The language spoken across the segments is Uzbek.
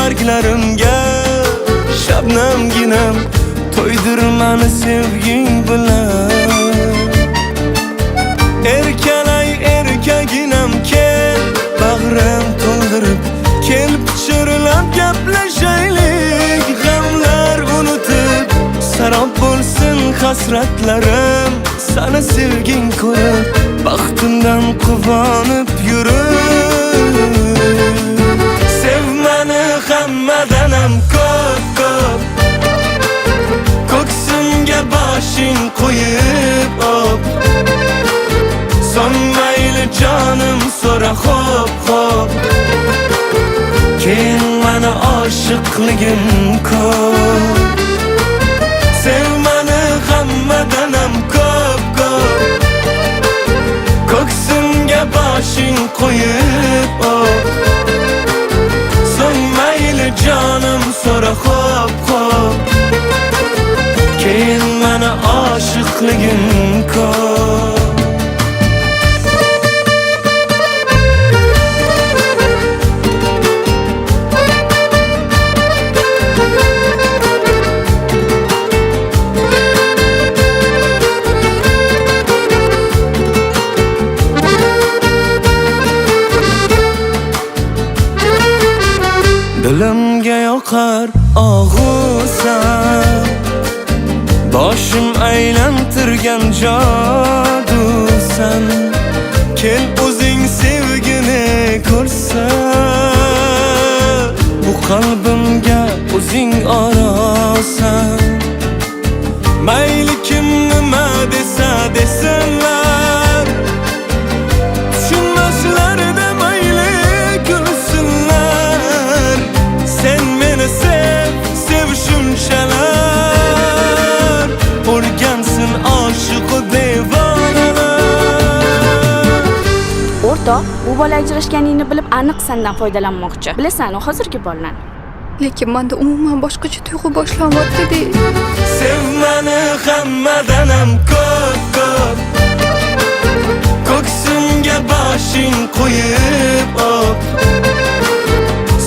barglarimga shabnamginam to'ydir mani sevging bilan. Erkalay erkaginam kel, bag'rim to'ldirib kel, pichirlab gaplashaylik. G'amlar unutib sarob bo'lsin hasratlarim, seni sevging ko'rib baxtimdan quvonib yurib. Sev meni hammadanam ko'p, ko'ksimga boshing qo'yib op. So'ng mayli jonim so'ra xo'p, keyin meni oshiqligim ko'p. Sev meni hammadanam ko'p, ko'ksimga boshing qo'yib op. So'ng mayli jonim so'ra xo'p, keyin meni oshiqligim ko'p. Dilimga yoqar og'usan, boshim aylantirgan jodusan. Kel o'zing sevgini ko'rsan, bu qalbimga o'zing orosan. Mayli kim nima desa desinlar, tushunmaslarida mayli kulsinlar. Sen meni sev, sev shunchalar, o'rgansin oshiqu devonalar. O'rtoq, bu bola ajrashganingni bilib aniq sendan foydalanmoqchi. Bilasan, u hozirgi bolalar. Lekin menda umuman boshqacha tuyg'u boshlanyapti. Sev meni hammadanam ko'p, ko'ksimga boshing qo'yib op.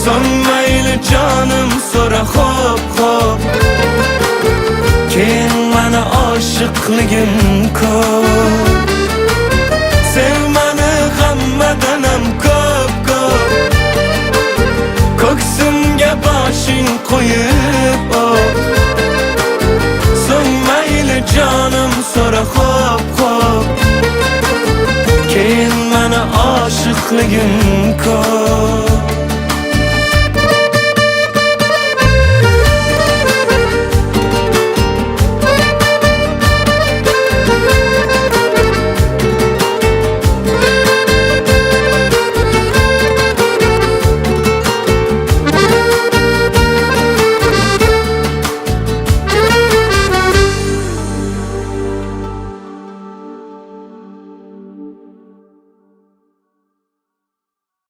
So'ng mayli jonim so'ra xo'p, keyin meni oshiqligim ko'p. Sev meni hammadanam ko'p, ko'ksimga boshing qo'yib op. So'ng mayli jonim so'ra xo'p, keyin meni oshiqligim ko'p.